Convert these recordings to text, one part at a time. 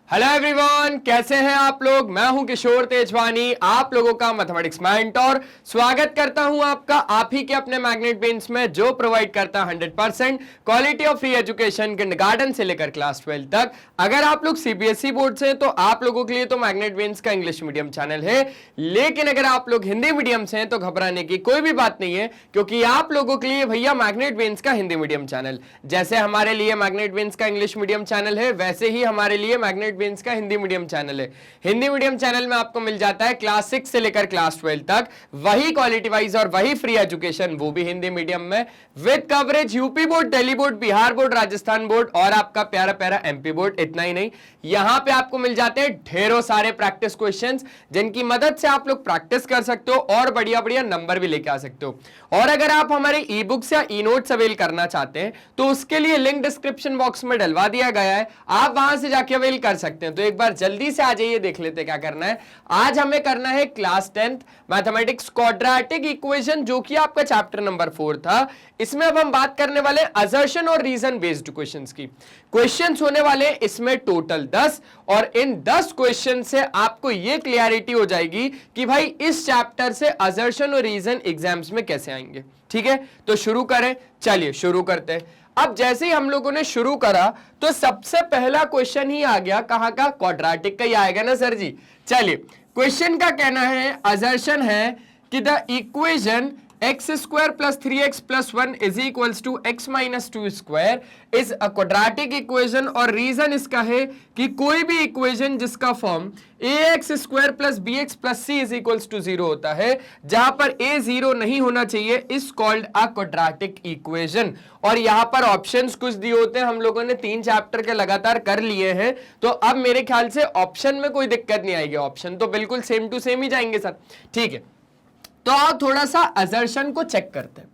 Hello everyone, कैसे हैं आप लोग। मैं हूं किशोर तेजवानी, आप लोगों का मैथमेटिक्स मेंटर। स्वागत करता हूं आपका आप ही के अपने मैग्नेट बेंच में, जो प्रोवाइड करता है 100% quality of free education kindergarten से लेकर क्लास 12 तक। अगर आप लोग सीबीएसई बोर्ड से तो आप लोगों के लिए तो मैग्नेट बेंच का इंग्लिश मीडियम चैनल है, लेकिन अगर आप लोग हिंदी मीडियम से हैं तो घबराने की कोई भी बात नहीं है, क्योंकि आप लोगों के लिए भैया मैग्नेट बेंच का हिंदी मीडियम चैनल, जैसे हमारे लिए मैग्नेट बेंच का इंग्लिश मीडियम चैनल है, वैसे ही हमारे लिए मैग्नेट बेंच का हिंदी मीडियम चैनल है। हिंदी मीडियम चैनल में आपको मिल जाता है क्लास 6 से लेकर क्लास 12 तक वही क्वालिटी वाइज और वही फ्री एजुकेशन, वो भी हिंदी मीडियम में, with coverage UP board, Delhi board, Bihar board, Rajasthan board और आपका प्यारा प्यारा एमपी बोर्ड। इतना ही नहीं, यहां पे आपको मिल जाते हैं ढेरों सारे प्रैक्टिस क्वेश्चंस, जिनकी मदद से आप लोग प्रैक्टिस कर सकते हो और बढ़िया बढ़िया नंबर भी लेके आ सकते हो। और अगर आप हमारे ई बुक्स या ई नोट्स अवेल करना चाहते हैं तो उसके लिए लिंक डिस्क्रिप्शन बॉक्स में डलवा दिया गया है, आप वहां से जाके अवेल कर सकते हैं। तो एक बार जल्दी से आ जाइए, देख लेते क्या करना है। आज हमें करना है class 10th mathematics quadratic equation, जो कि आपका चैप्टर नंबर 4 था। इसमें अब हम बात करने वाले असर्शन और रीजन बेस्ड क्वेश्चंस की। क्वेश्चंस होने वाले इसमें टोटल 10, और इन 10 क्वेश्चन से आपको यह क्लियरिटी हो जाएगी कि भाई इस चैप्टर से असर्शन और रीजन एग्जाम्स में कैसे आएंगे। ठीक है, तो शुरू करें, चलिए शुरू करते हैं। अब जैसे ही हम लोगों ने शुरू करा तो सबसे पहला क्वेश्चन ही आ गया, कहां का, क्वाड्रेटिक का ही आएगा ना सर जी। चलिए, क्वेश्चन का कहना है, असर्शन है कि the equation x square plus 3x plus 1 is equals to x minus 2 square is a quadratic equation, और रीजन इसका है कि कोई भी इक्वेशन जिसका form ax square plus bx plus c is equals to 0 होता है, जहां पर a 0 नहीं होना चाहिए, is called a quadratic equation। और यहां पर ऑप्शंस कुछ दिए होते हैं, हम लोगों ने 3 चैप्टर के लगातार कर लिए हैं, तो अब मेरे ख्याल से ऑप्शन में कोई दिक्कत नहीं आएगी, ऑप्शन तो बिल्कुल सेम टू सेम ही जाएंगे सर। ठीक है, तो आप थोड़ा सा असर्शन को चेक करते हैं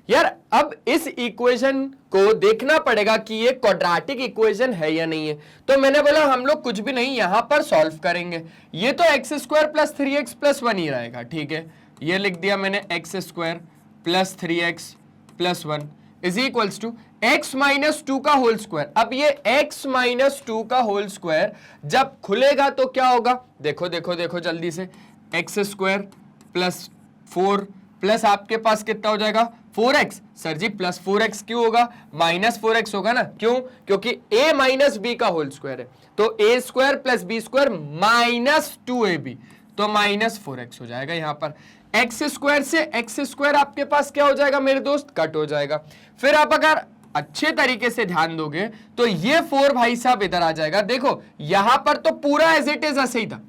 यार। अब इस इक्वेशन को देखना पड़ेगा कि ये क्वाड्रेटिक इक्वेशन है या नहीं है। तो मैंने बोला हम लोग कुछ भी नहीं यहां पर सॉल्व करेंगे, ये तो x square plus 3x plus 1 ही रहेगा। ठीक है, ये लिख दिया मैंने, x square plus 3x plus 1 is equals to x minus 2 का होल स्क्वायर। अब ये x माइनस 2 का होल स्क्वायर जब खुलेगा तो क्या होगा, देखो देखो देखो जल्दी से, एक्स स्क्वायर प्लस 4 प्लस आपके पास कितना हो जाएगा 4x। सर जी प्लस 4x क्यों होगा, माइनस 4x होगा ना, क्यों, क्योंकि a माइनस बी का होल स्क्वायर है, तो a square plus B square minus 2ab, तो माइनस 4x हो जाएगा। यहां पर x स्क्वायर से x स्क्वायर आपके पास क्या हो जाएगा मेरे दोस्त, कट हो जाएगा। फिर आप अगर अच्छे तरीके से ध्यान दोगे तो ये 4 भाई साहब इधर आ जाएगा। देखो यहां पर तो पूरा एज इट इज ऐसे ही था,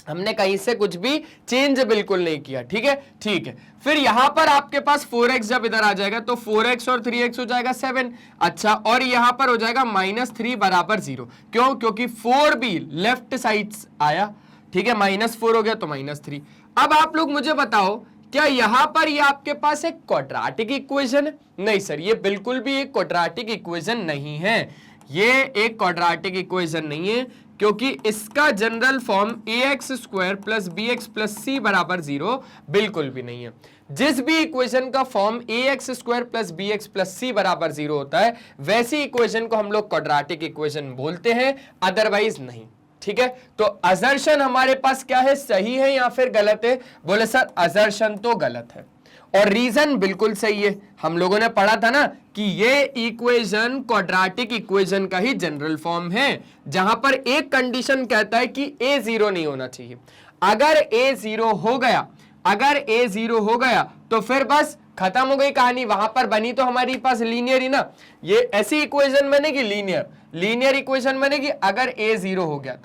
हमने कहीं से कुछ भी चेंज बिल्कुल नहीं किया। ठीक है, ठीक है। फिर यहां पर आपके पास 4x जब इधर आ जाएगा तो 4x और 3x हो जाएगा 7। अच्छा, और यहां पर हो जाएगा -3 बराबर 0। क्यों, क्योंकि 4 भी लेफ्ट साइड आया। ठीक है, -4 हो गया तो -3। अब आप लोग मुझे बताओ, क्या यहां पर ये आपके पास एक क्वाड्रेटिक इक्वेशन है? नहीं सर, ये बिल्कुल भी एक क्वाड्रेटिक इक्वेशन नहीं है, ये एक क्वाड्रेटिक इक्वेशन नहीं है, क्योंकि इसका general form ax square plus bx plus c बराबर 0 बिल्कुल भी नहीं है। जिस भी इक्वेशन का form ax square plus bx plus c बराबर 0 होता है, वैसी इक्वेशन को हम लोग क्वाड्रेटिक इक्वेशन बोलते हैं, अदरवाइज नहीं। ठीक है, तो असर्शन हमारे पास क्या है, सही है या फिर गलत है? बोले सर असर्शन तो गलत है और रीजन बिल्कुल सही है। हम लोगों ने पढ़ा था ना कि ये इक्वेशन क्वाड्रेटिक इक्वेशन का ही जनरल फॉर्म है, जहां पर एक कंडीशन कहता है कि a 0 नहीं होना चाहिए। अगर a 0 हो गया, अगर a 0 हो गया तो फिर बस खत्म हो गई कहानी। वहां पर बनी तो हमारे पास लीनियर ही ना, ये ऐसी इक्वेशन बनेगी, लीनियर लीनियर इक्वेशन बनेगी अगर a 0 हो गया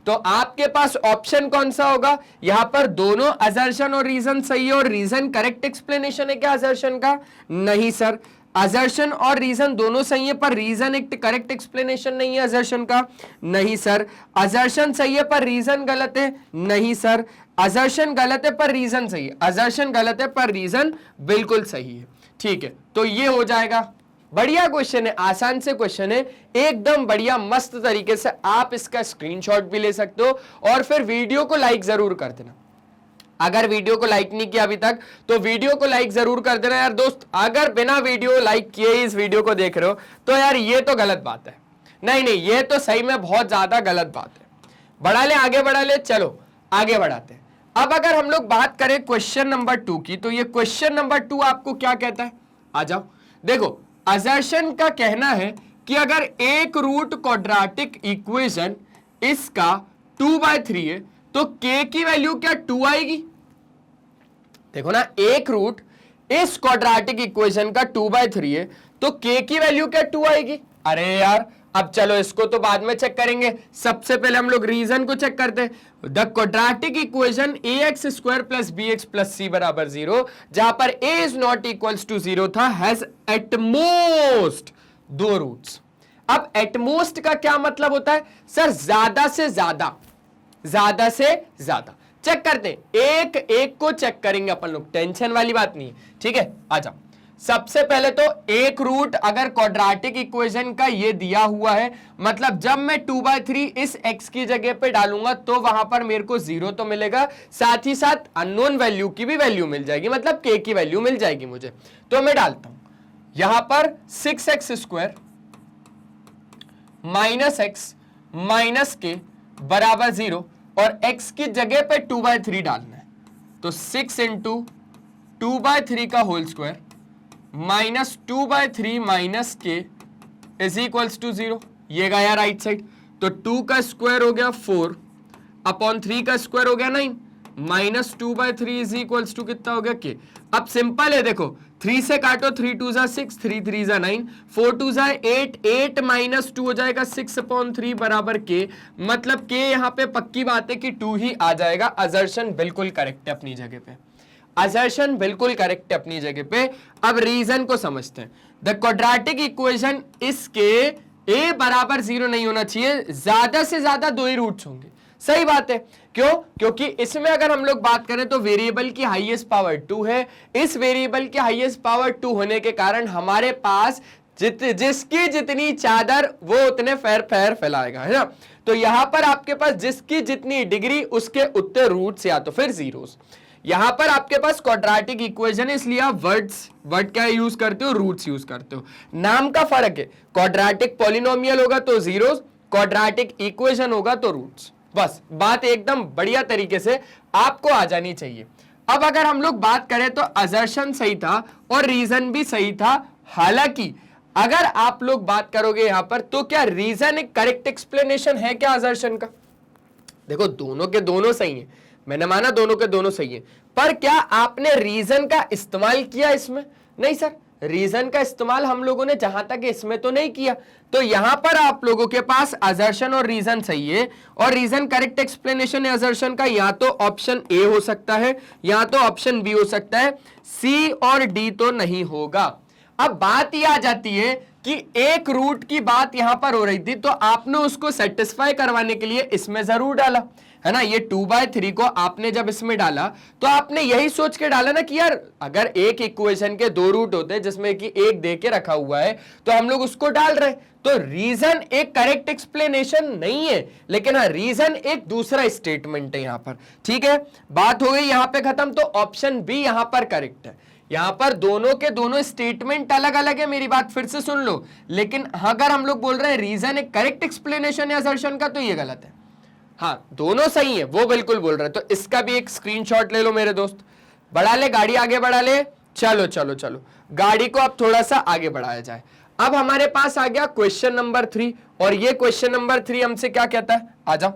तो आपके पास ऑप्शन कौन सा होगा, यहां पर दोनों असर्शन और रीजन सही है। और रीजन करेक्ट एक्सप्लेनेशन है क्या असर्शन का? नहीं सर, असर्शन और रीजन दोनों सही है, पर रीजन एक करेक्ट एक्सप्लेनेशन नहीं है असर्शन का। नहीं सर, असर्शन सही है पर रीजन गलत है। नहीं सर, असर्शन गलत है पर रीजन सही है। असर्शन गलत है पर रीजन बिल्कुल सही है। ठीक है, तो ये हो जाएगा। बढ़िया क्वेश्चन है, आसान से क्वेश्चन है, एकदम बढ़िया मस्त तरीके से आप इसका स्क्रीनशॉट भी ले सकते हो और फिर वीडियो को लाइक जरूर कर देना। अगर वीडियो को लाइक नहीं किया अभी तक तो वीडियो को लाइक जरूर कर देना यार दोस्त। अगर बिना वीडियो लाइक किए इस वीडियो को देख रहे हो तो यार ये तो गलत बात है। नहीं नहीं, ये तो सही में बहुत ज्यादा गलत बात है। बढ़ा ले, आगे बढ़ा ले, चलो आगे बढ़ाते हैं। अब अगर हम लोग बात करें क्वेश्चन नंबर 2 की, तो ये क्वेश्चन नंबर 2 आपको क्या कहता है, आ जाओ देखो। असर्शन का कहना है कि अगर एक रूट क्वाड्रेटिक इक्वेशन इसका 2/3 है तो k की वैल्यू क्या 2 आएगी। देखो ना, एक रूट इस क्वाड्रेटिक इक्वेशन का 2/3 है तो k की वैल्यू क्या 2 आएगी। अरे यार, अब चलो इसको तो बाद में चेक करेंगे, सबसे पहले हम लोग रीजन को चेक करते हैं। The quadratic equation ax² + bx + c = 0, जहां पर a is not equals to 0 था, हैज एट मोस्ट 2 रूट्स। अब एट मोस्ट का क्या मतलब होता है सर, ज्यादा से ज्यादा, ज्यादा से ज्यादा। चेक करते हैं, एक एक को चेक करेंगे अपन लोग, टेंशन वाली बात नहीं है, ठीक है। आ जाओ, सबसे पहले तो एक रूट अगर क्वाड्रेटिक इक्वेशन का ये दिया हुआ है, मतलब जब मैं 2/3 इस x की जगह पे डालूंगा तो वहां पर मेरे को 0 तो मिलेगा, साथ ही साथ अननोन वैल्यू की भी वैल्यू मिल जाएगी, मतलब k की वैल्यू मिल जाएगी मुझे। तो मैं डालता हूं यहां पर 6x² - x - k = 0 और x की जगह पे 2/3 डालना है, तो 6 × 2/3 का होल स्क्वायर -2/3 - k = 0। ये गया राइट साइड, तो 2 का स्क्वायर हो गया 4 अपॉन 3 का स्क्वायर हो गया 9 -2/3 = कितना हो गया k। अब सिंपल है, देखो 3 से काटो, 3 2 = 6, 3 3 = 9, 4 2 = 8, 8 - 2 हो जाएगा 6/3 बराबर k। मतलब k यहाँ पे पक्की बात है कि 2 ही आ जाएगा। असर्शन बिल्कुल करेक्ट है अपनी जगह पे, असर्शन बिल्कुल करेक्ट है अपनी जगह पे। अब रीजन को समझते हैं। द क्वाड्रेटिक इक्वेशन इसके a = 0 नहीं होना चाहिए, ज्यादा से ज्यादा 2 ही रूट्स होंगे। सही बात है, क्यों? क्योंकि इसमें अगर हम लोग बात करें तो वेरिएबल की हाईएस्ट पावर 2 है। इस वेरिएबल की हाईएस्ट पावर 2 होने के कारण हमारे पास जिसकी जितनी चादर वो उतने पैर फैलाएगा, है ना। तो यहां पर आपके पास जिसकी जितनी डिग्री उसके उतने रूट्स या तो फिर जीरोस। यहां पर आपके पास क्वाड्रेटिक इक्वेशन है, इसलिए आप वर्ड क्या यूज करते हो, रूट्स यूज करते हो। नाम का फर्क है, क्वाड्रेटिक पॉलिनोमियल होगा तो जीरोस, क्वाड्रेटिक इक्वेशन होगा तो रूट्स। बस बात एकदम बढ़िया तरीके से आपको आ जानी चाहिए। अब अगर हम लोग बात करें तो असर्शन सही था और रीजन भी सही था। हालांकि अगर आप लोग बात करोगे यहां पर तो क्या रीजन एक करेक्ट एक्सप्लेनेशन है क्या असर्शन का? देखो दोनों के दोनों सही है, मैंने माना दोनों के दोनों सही है, पर क्या आपने रीजन का इस्तेमाल किया इसमें? नहीं सर, रीजन का इस्तेमाल हम लोगों ने जहां तक इसमें तो नहीं किया। तो यहां पर आप लोगों के पास असर्शन और रीजन सही है और रीजन करेक्ट एक्सप्लेनेशन है असर्शन का, या तो ऑप्शन ए हो सकता है या तो ऑप्शन बी हो सकता है, सी और डी तो नहीं होगा। अब बात यह आ जाती है कि एक रूट की बात यहां पर हो रही थी, तो आपने उसको सेटिस्फाई करवाने के लिए इसमें जरूर डाला, है ना। ये 2/3 को आपने जब इसमें डाला तो आपने यही सोच के डाला ना कि यार अगर एक इक्वेशन के 2 रूट होते हैं जिसमें कि एक दे के रखा हुआ है तो हम लोग उसको डाल रहे हैं। तो रीजन एक करेक्ट एक्सप्लेनेशन नहीं है, लेकिन हाँ रीजन एक दूसरा स्टेटमेंट है यहां पर। ठीक है, बात हो गई यहां पे खत्म। तो ऑप्शन बी यहां पर करेक्ट है। यहां पर दोनों के दोनों स्टेटमेंट अलग अलग है, मेरी बात फिर से सुन लो। लेकिन अगर हम लोग बोल रहे हैं रीजन एक करेक्ट एक्सप्लेनेशन है असर्शन का, तो ये गलत है। हाँ दोनों सही है, वो बिल्कुल बोल रहे हैं। तो इसका भी एक स्क्रीनशॉट ले लो मेरे दोस्त, बढ़ा ले गाड़ी, आगे बढ़ा ले। चलो चलो चलो, गाड़ी को अब थोड़ा सा आगे बढ़ाया जाए। अब हमारे पास आ गया क्वेश्चन नंबर 3, और ये क्वेश्चन नंबर 3 हमसे क्या कहता है, आ जाओ।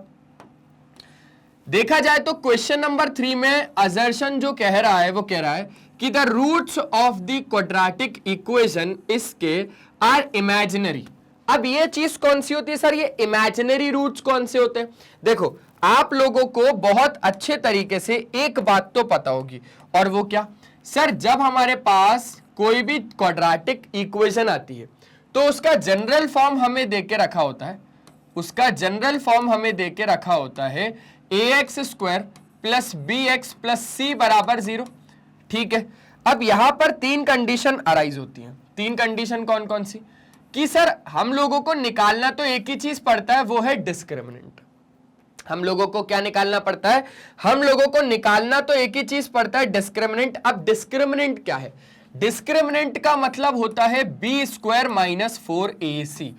देखा जाए तो क्वेश्चन नंबर 3 में असर्शन जो कह रहा है वो कह रहा है कि the roots of the quadratic equation इसके आर इमेजिनरी। अब ये चीज कौन सी होती है सर, ये इमेजिनरी रूट्स कौन से होते हैं? देखो आप लोगों को बहुत अच्छे तरीके से एक बात तो पता होगी, और वो क्या सर, जब हमारे पास कोई भी क्वाड्रेटिक इक्वेशन आती है तो उसका जनरल फॉर्म हमें दे के रखा होता है, उसका जनरल फॉर्म हमें दे के रखा होता है ax² + bx + c = 0। ठीक है, अब यहां पर 3 कंडीशन अराइज होती हैं। 3 कंडीशन कौन कौन सी? कि सर हम लोगों को निकालना तो एक ही चीज पड़ता है, वो है डिस्क्रिमिनेंट। हम लोगों को क्या निकालना पड़ता है? हम लोगों को निकालना तो एक ही चीज पड़ता है, डिस्क्रिमिनेंट। अब डिस्क्रिमिनेंट क्या है? डिस्क्रिमिनेंट का मतलब होता है b² - 4ac।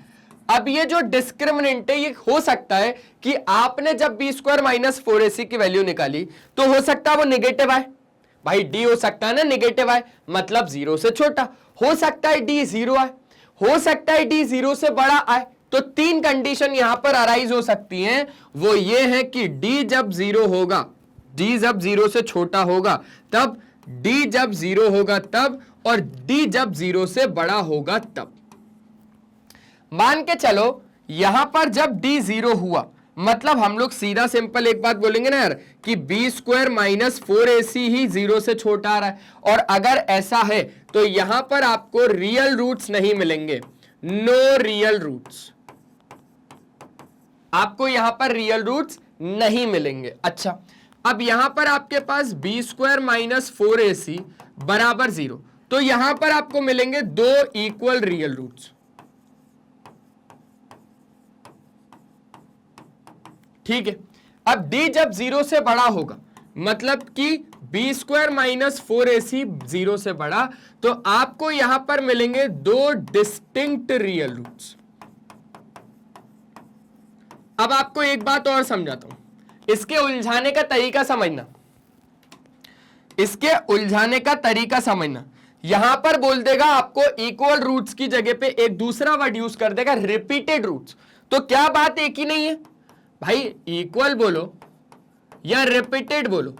अब ये जो डिस्क्रिमिनेंट है, ये हो सकता है कि आपने जब बी स्क्वायर माइनस 4ac की वैल्यू निकाली तो हो सकता है वो निगेटिव आए। भाई डी हो सकता है ना निगेटिव आए, मतलब 0 से छोटा। हो सकता है डी 0 आए, हो सकता है डी 0 से बड़ा आए। तो 3 कंडीशन यहां पर अराइज हो सकती हैं। वो ये है कि डी जब 0 होगा, डी जब 0 से छोटा होगा तब, डी जब 0 होगा तब, और डी जब 0 से बड़ा होगा तब। मान के चलो यहां पर जब डी 0 हुआ, मतलब हम लोग सीधा सिंपल एक बात बोलेंगे ना यार कि बी स्क्वायर माइनस 4ac ही 0 से छोटा आ रहा है। और अगर ऐसा है तो यहां पर आपको रियल रूट्स नहीं मिलेंगे, नो रियल रूट्स, आपको यहां पर रियल रूट्स नहीं मिलेंगे। अच्छा, अब यहां पर आपके पास बी स्क्वायर माइनस 4ac बराबर 0, तो यहां पर आपको मिलेंगे 2 इक्वल रियल रूट्स। ठीक है, अब d जब 0 से बड़ा होगा, मतलब कि बी स्क्वायर माइनस 4ac 0 से बड़ा, तो आपको यहां पर मिलेंगे 2 डिस्टिंक्ट रियल रूट्स। अब आपको एक बात और समझाता हूं, इसके उलझाने का तरीका समझना, इसके उलझाने का तरीका समझना। यहां पर बोल देगा आपको इक्वल रूट्स की जगह पे एक दूसरा वर्ड यूज कर देगा, रिपीटेड रूट्स। तो क्या बात एक ही नहीं है भाई? इक्वल बोलो या रिपीटेड बोलो,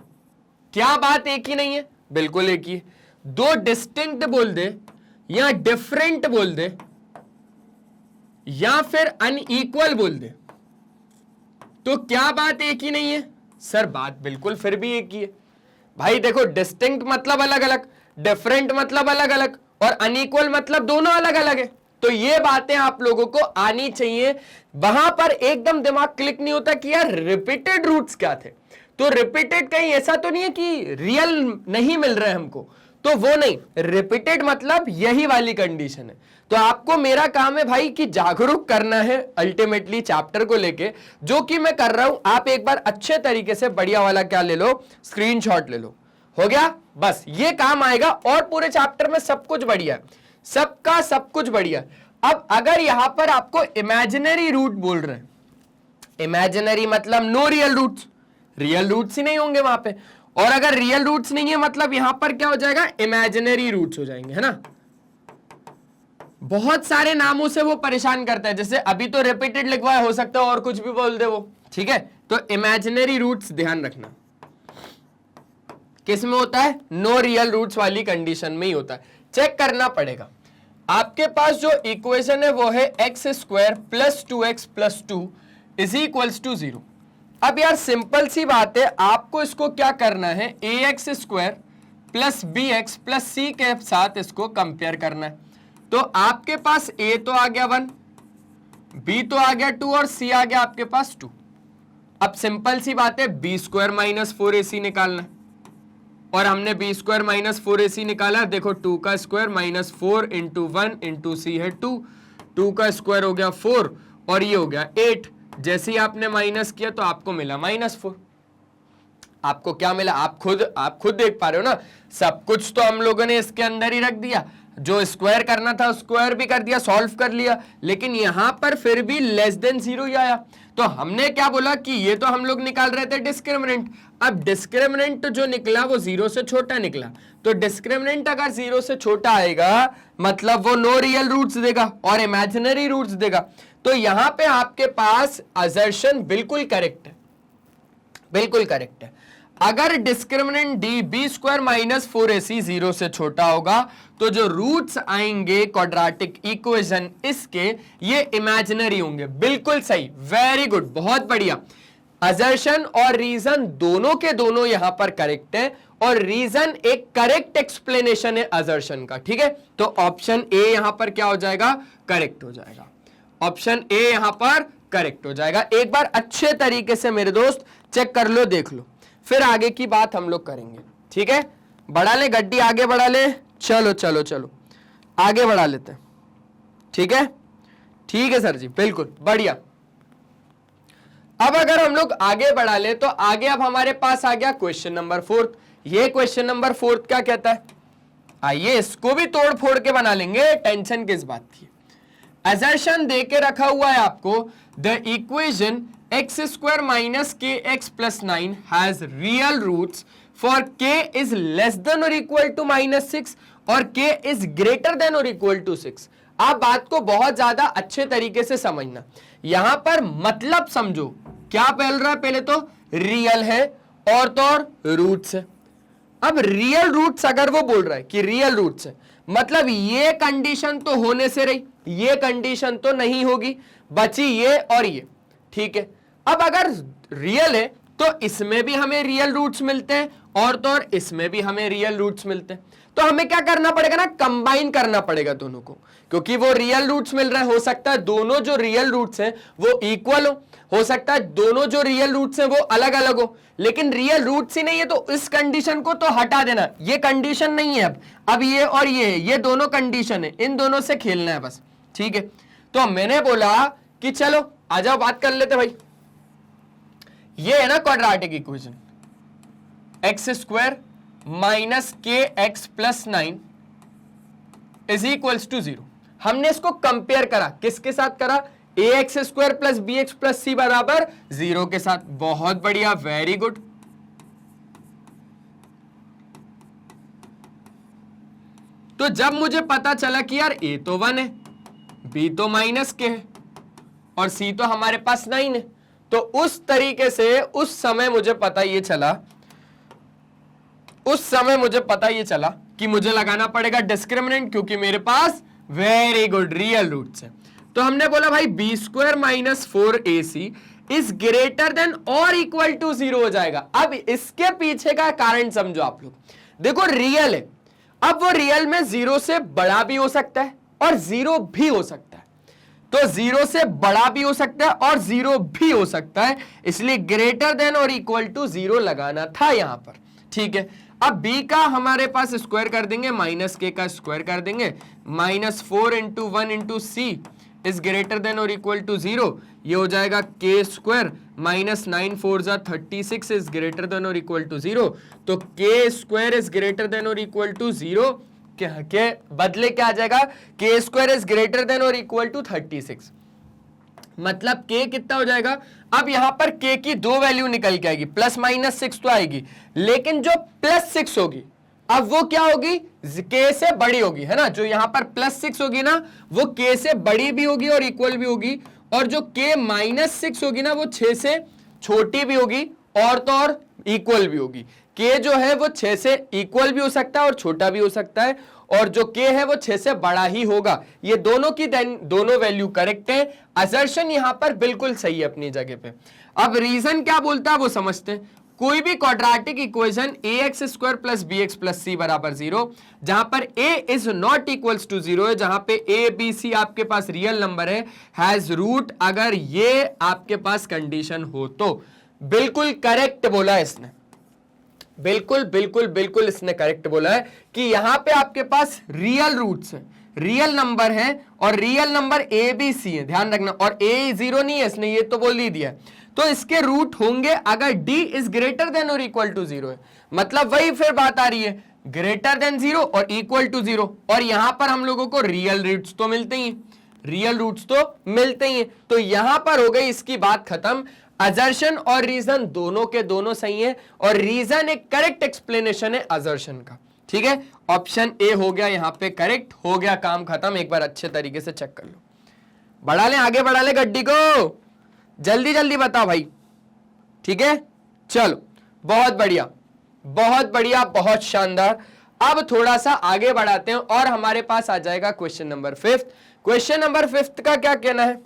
क्या बात एक ही नहीं है? बिल्कुल एक ही है। 2 डिस्टिंक्ट बोल दे या डिफरेंट बोल दे या फिर अनइक्वल बोल दे, तो क्या बात एक ही नहीं है? सर बात बिल्कुल फिर भी एक ही है। भाई देखो, डिस्टिंक्ट मतलब अलग अलग, डिफरेंट मतलब अलग अलग, और अनइक्वल मतलब दोनों अलग अलग है। तो ये बातें आप लोगों को आनी चाहिए। वहां पर एकदम दिमाग क्लिक नहीं होता कि यार रिपीटेड रूट्स क्या थे। तो रिपीटेड कहीं ऐसा तो नहीं है कि रियल नहीं मिल रहे हमको, तो वो नहीं, रिपीटेड मतलब यही वाली कंडीशन है। तो आपको मेरा काम है भाई कि जागरूक करना है अल्टीमेटली चैप्टर को लेके, जो कि मैं कर रहा हूं। आप एक बार अच्छे तरीके से बढ़िया वाला क्या ले लो, स्क्रीनशॉट ले लो। हो गया, बस ये काम आएगा और पूरे चैप्टर में सब कुछ बढ़िया है, सबका सब कुछ बढ़िया। अब अगर यहां पर आपको इमेजिनरी रूट बोल रहे हैं, इमेजिनरी मतलब no real roots, real roots ही नहीं होंगे वहां पे। और अगर रियल रूट्स नहीं है मतलब यहां पर क्या हो जाएगा, इमेजिनरी रूट्स हो जाएंगे, है ना। बहुत सारे नामों से वो परेशान करता है, जैसे अभी तो रिपीटेड लिखवाया, हो सकता है और कुछ भी बोल दे वो, ठीक है। तो इमेजिनरी रूट्स ध्यान रखना किस में होता है, नो रियल रूट्स वाली कंडीशन में ही होता है। चेक करना पड़ेगा। आपके पास जो इक्वेशन है वो है x square plus 2x plus 2 is equals to 0। अब यार सिंपल सी बात है, आपको इसको क्या करना है, A X square plus B X plus C के साथ इसको कंपेयर करना है। तो आपके पास a तो आ गया 1, b तो आ गया 2 और c आ गया आपके पास 2। अब सिंपल सी बात है, बी स्क्वायर माइनस 4ac निकालना है, और हमने बी स्क्वायर माइनस 4ac निकाला। देखो 2 का स्क्वायर माइनस 4 इंटू 1 इंटू सी है 2, 2 का स्क्वायर हो गया 4 और ये हो गया 8। जैसे ही आपने माइनस किया तो आपको मिला -4। आपको क्या मिला, आप खुद देख पा रहे हो ना, सब कुछ तो हम लोगों ने इसके अंदर ही रख दिया, जो स्क्वायर करना था स्क्वायर भी कर दिया, सॉल्व कर लिया, लेकिन यहां पर फिर भी लेस देन 0 ही आया। तो हमने क्या बोला कि ये तो हम लोग निकाल रहे थे डिस्क्रिमिनेंट। अब डिस्क्रिमिनेंट जो निकला वो 0 से छोटा निकला, तो डिस्क्रिमिनेंट अगर 0 से छोटा आएगा मतलब वो नो रियल रूट्स देगा और इमेजिनरी रूट्स देगा। तो यहां पे आपके पास असर्शन बिल्कुल करेक्ट है, बिल्कुल करेक्ट है। अगर discriminant D B square minus 4ac 0 से छोटा होगा तो जो रूट्स आएंगे क्वाड्रेटिक इक्वेशन इसके, ये इमेजिनरी होंगे। बिल्कुल सही, वेरी गुड, बहुत बढ़िया। असर्शन और रीजन दोनों के दोनों यहां पर करेक्ट है, और रीजन एक करेक्ट एक्सप्लेनेशन है असर्शन का, ठीक है। तो ऑप्शन ए यहां पर क्या हो जाएगा, करेक्ट हो जाएगा। ऑप्शन ए यहां पर करेक्ट हो जाएगा। एक बार अच्छे तरीके से मेरे दोस्त चेक कर लो, देख लो, फिर आगे की बात हम लोग करेंगे, ठीक है। बढ़ा ले गड्डी, आगे बढ़ा ले, चलो चलो चलो आगे बढ़ा लेते हैं, ठीक है। ठीक है सर जी, बिल्कुल बढ़िया। अब अगर हम लोग आगे बढ़ा ले तो आगे अब हमारे पास आ गया क्वेश्चन नंबर 4। ये क्वेश्चन नंबर 4 क्या कहता है, आइए इसको भी तोड़ फोड़ के बना लेंगे, टेंशन किस बात की। असर्शन देके रखा हुआ है आपको, the equation X square minus K X plus 9 has real roots for K is less than और इक्वल टू -6 और के इज ग्रेटर देन और इक्वल टू 6। आप बात को बहुत ज्यादा अच्छे तरीके से समझना, यहां पर मतलब समझो क्या बोल रहा है, पहले तो रियल है और तो और रूट्स है। अब रियल रूट्स अगर वो बोल रहा है कि रियल रूट्स है, मतलब ये कंडीशन तो होने से रही, ये कंडीशन तो नहीं होगी, बची ये और ये, ठीक है। अब अगर रियल है तो इसमें भी हमें रियल रूट्स मिलते हैं और तो और इसमें भी हमें रियल रूट्स मिलते हैं, तो हमें क्या करना पड़ेगा ना, कंबाइन करना पड़ेगा दोनों को, क्योंकि वो रियल रूट्स मिल रहे हैं। हो सकता है दोनों जो रियल रूट्स हैं वो इक्वल हो सकता है दोनों जो रियल रूट्स हैं वो अलग अलग हो, लेकिन रियल रूट्स ही नहीं है तो इस कंडीशन को तो हटा देना, ये कंडीशन नहीं है। अब ये और ये दोनों कंडीशन है, इन दोनों से खेलना है बस, ठीक है। तो मैंने बोला कि चलो आ जाओ बात कर लेते भाई। ये है ना quadratic equation, X square minus K X plus 9 is equals to 0। हमने इसको कंपेयर करा, किसके साथ करा, A X square plus B X plus C बराबर 0 के साथ। बहुत बढ़िया, वेरी गुड। तो जब मुझे पता चला कि यार ए तो 1 है, बी तो माइनस के है और सी तो हमारे पास 9 है, तो उस तरीके से उस समय मुझे पता ये चला कि मुझे लगाना पड़ेगा डिस्क्रिमिनेंट, क्योंकि मेरे पास वेरी गुड रियल रूट्स है। तो हमने बोला भाई B square minus 4ac is greater than और इक्वल टू 0 हो जाएगा। अब इसके पीछे का कारण समझो आप लोग, देखो रियल है, अब वो रियल में 0 से बड़ा भी हो सकता है और 0 भी हो सकता है, तो 0 से बड़ा भी हो सकता है और 0 भी हो सकता है, इसलिए ग्रेटर देन और इक्वल टू 0 लगाना था यहां पर, ठीक है। अब b का हमारे पास स्क्वायर कर देंगे, माइनस के का स्क्वायर कर देंगे, -4 into 1 into C is greater than और इक्वल टू 0, ये हो जाएगा के स्क्वायर माइनस 9 4 जा 36 इज ग्रेटर देन और इक्वल टू 0। तो के स्क्वायर इज ग्रेटर देन और इक्वल टू 0 के बदले क्या आ जाएगा, के स्क्वायर इज ग्रेटर देन और इक्वल टू 36, मतलब k कितना हो जाएगा। अब यहां पर k की दो वैल्यू निकल के आएगी, +-6 तो आएगी, लेकिन जो +6 होगी अब वो क्या होगी, k से बड़ी होगी, है ना। जो यहां पर +6 होगी ना वो k से बड़ी भी होगी और इक्वल भी होगी, और जो k -6 होगी ना वो 6 से छोटी भी होगी और तो और इक्वल भी होगी। k जो है वो 6 से इक्वल भी हो सकता है और छोटा भी हो सकता है, और जो k है वो 6 से बड़ा ही होगा। ये दोनों की दोनों वैल्यू करेक्ट है, असर्शन यहां पर बिल्कुल सही है अपनी जगह पे। अब रीजन क्या बोलता है वो समझते हैं। कोई भी quadratic equation A X square plus B X plus C बराबर 0, जहां पर a is not equals to 0 है, जहां पे a b c आपके पास रियल नंबर है, हैज रूट, अगर ये आपके पास कंडीशन हो तो। बिल्कुल करेक्ट बोला है इसने, बिल्कुल बिल्कुल बिल्कुल इसने करेक्ट बोला है कि यहां पे आपके पास रियल रूट्स है, रियल नंबर है, और real number A B C है, ध्यान रखना, और ए 0 नहीं है, इसने ये तो बोल ही दिया। तो इसके रूट होंगे अगर d इज ग्रेटर देन और इक्वल टू 0 है, मतलब वही फिर बात आ रही है, ग्रेटर देन 0 और इक्वल टू 0, और यहां पर हम लोगों को रियल रूट्स तो मिलते ही, रियल रूट्स तो मिलते ही, तो यहां पर हो गई इसकी बात खत्म। असर्शन और रीजन दोनों के दोनों सही है, और रीजन एक करेक्ट एक्सप्लेनेशन है असर्शन का, ठीक है। ऑप्शन ए हो गया यहां पे करेक्ट, हो गया काम खत्म। एक बार अच्छे तरीके से चेक कर लो, बढ़ा ले, आगे बढ़ा ले गड्डी को, जल्दी जल्दी बताओ भाई, ठीक है। चलो बहुत बढ़िया, बहुत बढ़िया, बहुत शानदार। अब थोड़ा सा आगे बढ़ाते हैं और हमारे पास आ जाएगा क्वेश्चन नंबर 5। क्वेश्चन नंबर 5 का क्या कहना है,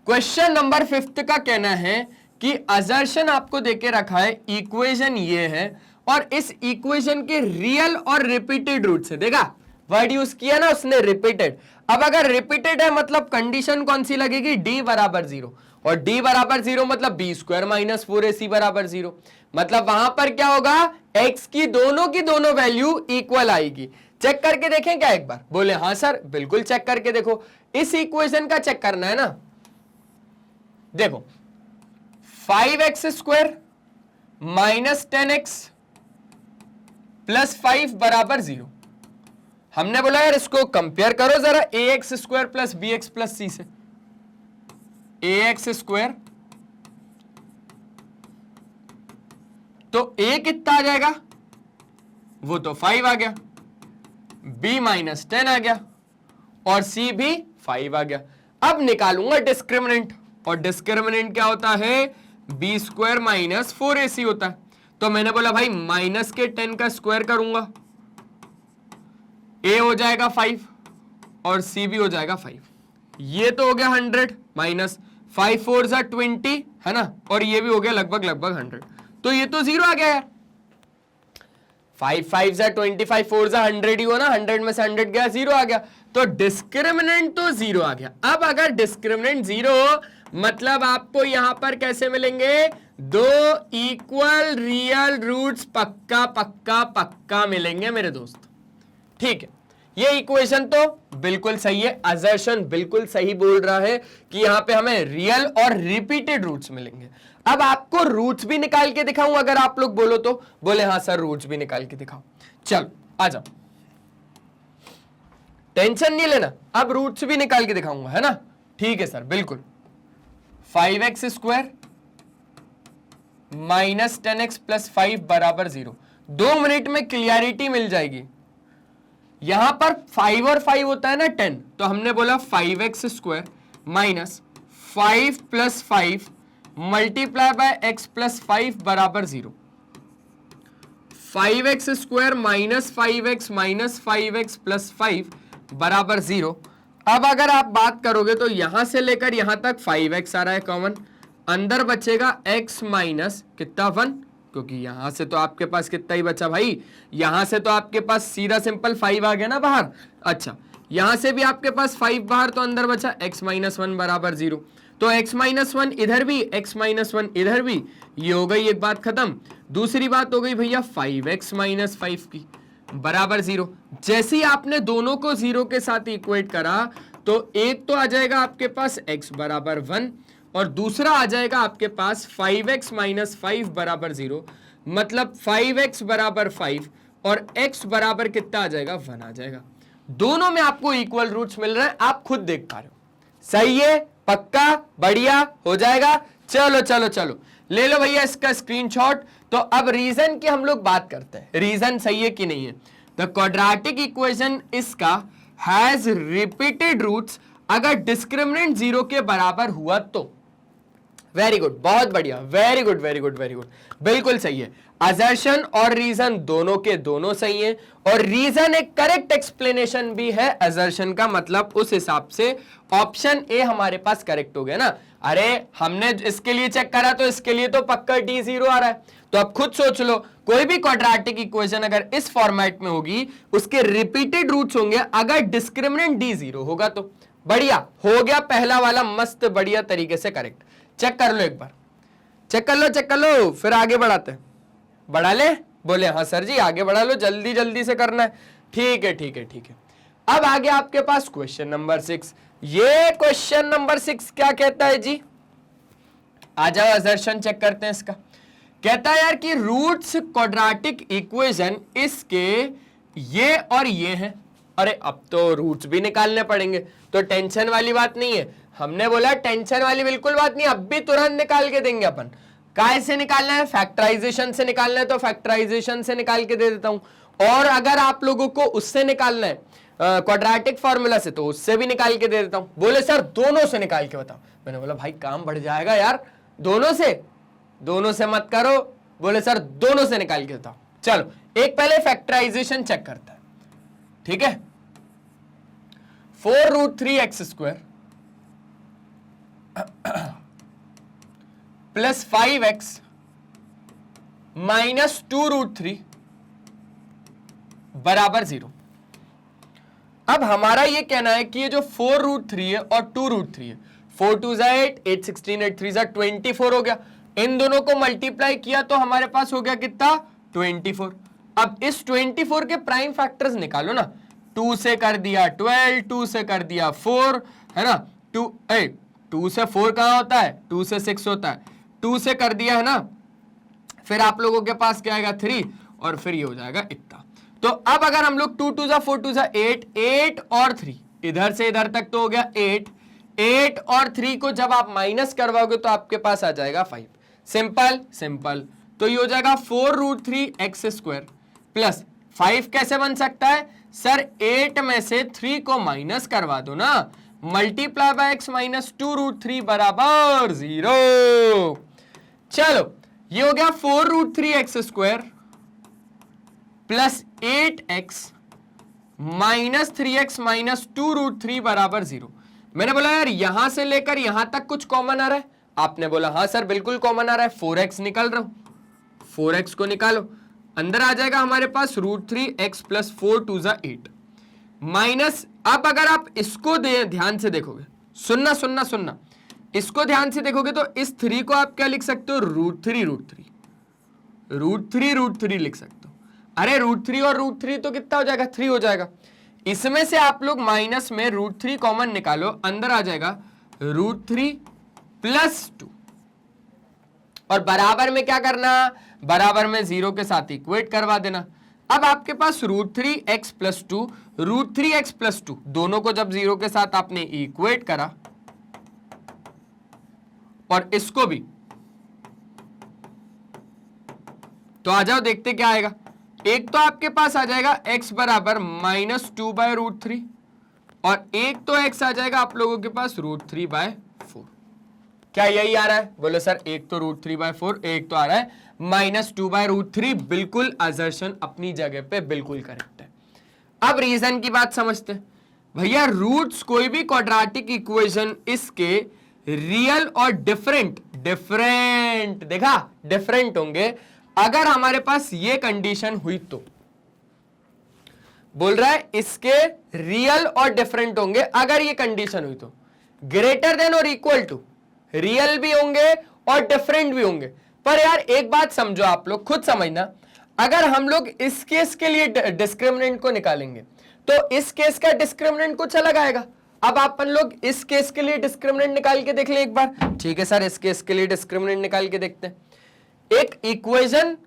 क्वेश्चन नंबर 5 का कहना है कि असर्शन आपको देके रखा है, इक्वेशन ये है, और इस इक्वेशन के रियल और रिपीटेड रूट्स है, देखा वर्ड यूज किया ना उसने, रिपीटेड। अब अगर रिपीटेड है मतलब कंडीशन कौन सी लगेगी, d बराबर 0, और d बराबर 0 मतलब बी स्क्वायर माइनस 4ac बराबर 0, मतलब वहां पर क्या होगा, x की दोनों वैल्यू इक्वल आएगी। चेक करके देखें क्या एक बार, बोले हाँ सर बिल्कुल चेक करके देखो। इस इक्वेशन का चेक करना है ना, देखो 5x square minus 10x plus 5 बराबर 0, हमने बोला यार इसको कंपेयर करो जरा A X square plus B X plus C से। ए एक्स स्क्वायर तो ए कितना आ जाएगा, वो तो 5 आ गया, b माइनस 10 आ गया और c भी 5 आ गया। अब निकालूंगा डिस्क्रिमिनेंट, और डिस्क्रिमिनेंट क्या होता है, बी स्क्वायर माइनस 4ac होता है। तो मैंने बोला भाई माइनस के 10 का स्क्वायर करूंगा, a हो जाएगा 5 और c भी हो जाएगा 5। ये तो हो गया 100 माइनस 5 4 जा 20 है ना, और ये भी हो गया लगभग 100। तो ये तो 0 आ गया यार। 5 5 जा 25 4 जा 100 ही हो ना, 100 में से 100 गया 0 आ गया। तो डिस्क्रिमिनेंट तो 0 आ गया। अब अगर डिस्क्रिमिनेंट 0 हो मतलब आपको यहां पर कैसे मिलेंगे, दो इक्वल रियल रूट्स पक्का पक्का पक्का मिलेंगे मेरे दोस्त। ठीक है, ये इक्वेशन तो बिल्कुल सही है, असर्शन बिल्कुल सही बोल रहा है कि यहां पे हमें रियल और रिपीटेड रूट्स मिलेंगे। अब आपको रूट्स भी निकाल के दिखाऊं अगर आप लोग बोलो तो, बोले हाँ सर रूट्स भी निकाल के दिखाओ। चलो आ जाओ, टेंशन नहीं लेना, अब रूट्स भी निकाल के दिखाऊंगा है ना। ठीक है सर बिल्कुल। 5x square minus 10x plus 5 बराबर 0। 2 मिनट में क्लियरिटी मिल जाएगी। यहां पर 5 और 5 होता है ना 10, तो हमने बोला 5x square minus 5 plus 5 multiply by x plus 5 बराबर 0। 5x square minus 5x minus 5x plus 5 बराबर 0। अब अगर आप बात करोगे तो यहां से लेकर यहां तक 5x आ रहा है कॉमन, अंदर बचेगा x माइनस कितना 1, क्योंकि यहां से तो आपके पास कितना ही बचा भाई, यहां से तो आपके पास सीधा सिंपल 5 आ गया ना बाहर। अच्छा यहां से भी आपके पास 5 बाहर, तो अंदर बचा x माइनस 1 बराबर 0। तो x माइनस 1 इधर भी, x माइनस 1 इधर भी, ये हो गई एक बात खत्म। दूसरी बात हो गई भैया 5x माइनस 5 की बराबर 0। जैसे ही आपने दोनों को 0 के साथ इक्वेट करा तो एक तो आ जाएगा आपके पास x बराबर 1 और दूसरा आ जाएगा आपके पास 5x माइनस 5 बराबर 0। मतलब 5x बराबर 5 और x बराबर कितना आ जाएगा, 1 आ जाएगा। दोनों में आपको इक्वल रूट्स मिल रहे हैं, आप खुद देख पा रहे हो। सही है, पक्का, बढ़िया हो जाएगा। चलो चलो चलो ले लो भैया इसका स्क्रीनशॉट। तो अब रीजन की हम लोग बात करते हैं, रीजन सही है कि नहीं है। द क्वाड्रेटिक इक्वेशन इसका हैज रिपीटेड रूट्स अगर डिस्क्रिमिनेंट 0 के बराबर हुआ तो। वेरी गुड, बहुत बढ़िया, very good very good very good, बिल्कुल सही है। असर्शन और रीजन दोनों के दोनों सही है, और रीजन एक करेक्ट एक्सप्लेनेशन भी है असर्शन का, मतलब उस हिसाब से ऑप्शन ए हमारे पास करेक्ट हो गया ना। अरे हमने इसके लिए चेक करा तो इसके लिए तो पक्का डी 0 आ रहा है। तो अब खुद सोच लो, कोई भी क्वाड्रेटिक इक्वेशन अगर इस फॉर्मेट में होगी उसके रिपीटेड रूट्स होंगे अगर डिस्क्रिमिनेंट डी 0 होगा तो। बढ़िया हो गया, पहला वाला मस्त बढ़िया तरीके से करेक्ट। चेक कर लो एक बार, चेक कर लो, फिर आगे बढ़ाते हैं। बढ़ा ले, बोले हाँ सर जी आगे बढ़ा लो, जल्दी जल्दी से करना है। ठीक है ठीक है ठीक है। अब आगे आपके पास क्वेश्चन नंबर 6। ये क्वेश्चन नंबर 6 क्या कहता है जी, आ जाओ असर्शन चेक करते हैं इसका। कहता है यार कि रूट्स क्वाड्रेटिक इक्वेशन इसके ये और ये हैं। अरे अब तो रूट्स भी निकालने पड़ेंगे, तो टेंशन वाली बात नहीं है। हमने बोला टेंशन वाली बिल्कुल बात नहीं, अब भी तुरंत निकाल के देंगे अपन। काय से निकालना है, फैक्टराइजेशन से निकालना है तो फैक्टराइजेशन से निकाल के दे देता हूं, और अगर आप लोगों को उससे निकालना है क्वाड्रेटिक फार्मूला से तो उससे भी निकाल के दे देता हूं। बोले सर दोनों से निकाल के बताओ। मैंने बोला भाई काम बढ़ जाएगा यार, दोनों से मत करो। बोले सर दोनों से निकाल के बताओ। चलो एक पहले फैक्टराइजेशन चेक करता है, ठीक है। 4√3x square plus 5x minus 2√3 बराबर 0। अब हमारा ये कहना है कि ये जो 4√3 है और 2√3 है, 4 2 8, 8 16, 8 3 24 हो गया। इन दोनों को मल्टीप्लाई किया तो हमारे पास हो गया कितना, 24। अब इस 24 के प्राइम फैक्टर्स निकालो ना। 2 से कर दिया 12, 2 से कर दिया 4, है ना। 2 से 4 कहां होता है, 2 से 6 होता है। 2 से कर दिया है ना, फिर आप लोगों के पास क्या आएगा 3, और फिर ये हो जाएगा इतना। तो अब अगर हम लोग 2 2 जा 4 2 जा 8, 8 और 3 इधर से इधर तक तो हो गया 8, 8 और 3 को जब आप माइनस करवाओगे तो आपके पास आ जाएगा 5। Simple simple. तो ये हो जाएगा 4√3x² प्लस 5 कैसे बन सकता है सर, 8 में से 3 को माइनस करवा दो ना, मल्टीप्लाई बाय x माइनस 2√3 बराबर 0। चलो ये हो गया 4√3x² plus 8x minus 3x minus 2√3 बराबर 0। मैंने बोला यार यहां से लेकर यहां तक कुछ कॉमन आ रहा है, आपने बोला हाँ सर बिल्कुल कॉमन आ रहा है, 4x निकाल रहा हूं, 4x को निकालो, अंदर आ जाएगा हमारे पास √3x प्लस 4 2 जा 8 माइनस। अब अगर आप इसको ध्यान से देखोगे, सुनना सुनना सुनना, इसको ध्यान से देखोगे तो इस 3 को आप क्या लिख सकते हो, √3 लिख सकते हो। अरे √3 और √3 तो कितना हो जाएगा, 3 हो जाएगा। इसमें से आप लोग माइनस में √3 कॉमन निकालो, अंदर आ जाएगा √3 प्लस 2 और बराबर में क्या करना, बराबर में 0 के साथ इक्वेट करवा देना। अब आपके पास √3x प्लस 2, √3x प्लस 2 दोनों को जब 0 के साथ आपने इक्वेट करा और इसको भी, तो आ जाओ देखते क्या आएगा। एक तो आपके पास आ जाएगा x बराबर -2/√3 और एक तो x आ जाएगा आप लोगों के पास √3/4। क्या यही आ रहा है, बोलो सर एक तो √3/4, एक तो आ रहा है -2/√3। बिल्कुल असर्शन अपनी जगह पे बिल्कुल करेक्ट है। अब रीजन की बात समझते हैं भैया, रूट्स कोई भी क्वाड्रेटिक इक्वेशन इसके रियल और डिफरेंट देखा डिफरेंट होंगे अगर हमारे पास ये कंडीशन हुई तो। बोल रहा है इसके रियल और डिफरेंट होंगे अगर ये कंडीशन हुई तो, ग्रेटर देन और इक्वल टू, रियल भी होंगे और डिफरेंट भी होंगे। पर यार एक बात समझो, आप लोग खुद समझना, अगर हम लोग इस केस के लिए डिस्क्रिमिनेंट को निकालेंगे तो इस केस का डिस्क्रिमिनेंट कुछ अलग आएगा। अब अपन लोग इस केस के लिए डिस्क्रिमिनेंट निकाल के देख ले एक बार। ठीक है सर, इस केस के लिए डिस्क्रिमिनेंट निकाल के देखते हैं। एक इक्वेशन